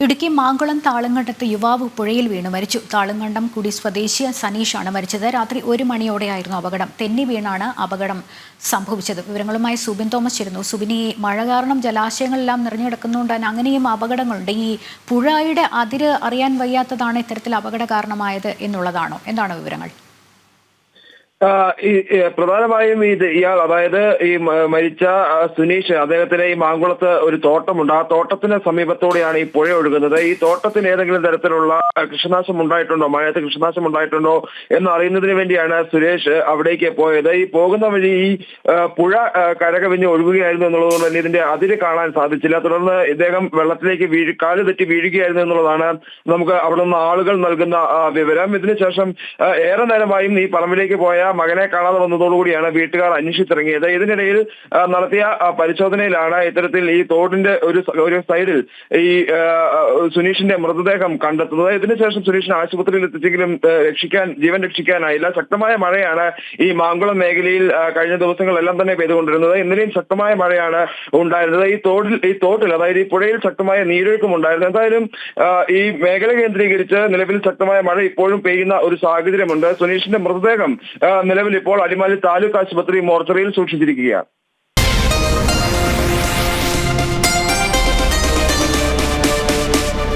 ഇടുക്കി മാങ്കുളം താളങ്കണ്ടത്ത് യുവാവ് പുഴയിൽ വീണ് മരിച്ചു. താളങ്കണ്ടം കുടി സ്വദേശി സനീഷാണ് മരിച്ചത്. രാത്രി 1 മണിയോടെയായിരുന്നു അപകടം. തെന്നി വീണാണ് അപകടം സംഭവിച്ചത്. വിവരങ്ങളുമായി സുബിൻ തോമസ് ചേരുന്നു. സുബിനി, മഴ കാരണം ജലാശയങ്ങളെല്ലാം നിറഞ്ഞു കിടക്കുന്നതുകൊണ്ട് തന്നെ അങ്ങനെയും അപകടങ്ങളുണ്ട്. ഈ പുഴയുടെ അതിര് അറിയാൻ വയ്യാത്തതാണ് ഇത്തരത്തിൽ അപകട കാരണമായത് എന്നുള്ളതാണോ? എന്താണ് വിവരങ്ങൾ? പ്രധാനമായും ഇയാൾ, അതായത് ഈ മരിച്ച സുനീഷ്, അദ്ദേഹത്തിന് ഈ മാങ്കുളത്ത് ഒരു തോട്ടമുണ്ട്. ആ തോട്ടത്തിന് സമീപത്തോടെയാണ് ഈ പുഴ ഒഴുകുന്നത്. ഈ തോട്ടത്തിന് ഏതെങ്കിലും തരത്തിലുള്ള കൃഷിനാശം ഉണ്ടായിട്ടുണ്ടോ, മഴയത്ത് കൃഷിനാശം ഉണ്ടായിട്ടുണ്ടോ എന്ന് അറിയുന്നതിന് വേണ്ടിയാണ് സുരേഷ് അവിടേക്ക് പോയത്. ഈ പോകുന്ന വഴി ഈ പുഴ കരകവിഞ്ഞ് ഒഴുകുകയായിരുന്നു എന്നുള്ളതുകൊണ്ട് തന്നെ ഇതിന്റെ അതിര് കാണാൻ സാധിച്ചില്ല. തുടർന്ന് ഇദ്ദേഹം വെള്ളത്തിലേക്ക് കാല് തെറ്റി വീഴുകയായിരുന്നു എന്നുള്ളതാണ് നമുക്ക് അവിടെ നിന്ന് ആളുകൾ നൽകുന്ന വിവരം. ഇതിനുശേഷം ഏറെ നേരമായും ഈ പറമ്പിലേക്ക് പോയ മകനെ കാണാതെ വന്നതോടുകൂടിയാണ് വീട്ടുകാർ അന്വേഷിച്ചിറങ്ങിയത്. ഇതിനിടയിൽ നടത്തിയ പരിശോധനയിലാണ് ഇത്തരത്തിൽ ഈ തോടിന്റെ ഒരു സൈഡിൽ ഈ സുനീഷിന്റെ മൃതദേഹം കണ്ടെത്തുന്നത്. ഇതിനുശേഷം സുനീഷിനെ ആശുപത്രിയിൽ എത്തിച്ചെങ്കിലും ജീവൻ രക്ഷിക്കാനായില്ല. ശക്തമായ മഴയാണ് ഈ മാങ്കുളം മേഖലയിൽ കഴിഞ്ഞ ദിവസങ്ങളെല്ലാം തന്നെ പെയ്തുകൊണ്ടിരുന്നത്. ഇന്നലെയും ശക്തമായ മഴയാണ് ഉണ്ടായിരുന്നത്. ഈ തോട്ടിൽ അതായത് ഈ പുഴയിൽ ശക്തമായ നീരൊഴുക്കും ഉണ്ടായിരുന്നു. എന്തായാലും ഈ മേഖല കേന്ദ്രീകരിച്ച് നിലവിൽ ശക്തമായ മഴ ഇപ്പോഴും പെയ്യുന്ന ഒരു സാഹചര്യമുണ്ട്. സുനീഷിന്റെ മൃതദേഹം നിലവിൽ ഇപ്പോൾ അടിമാലി താലൂക്ക് ആശുപത്രി മോർച്ചറിയിൽ സൂക്ഷിച്ചിരിക്കുകയാണ്.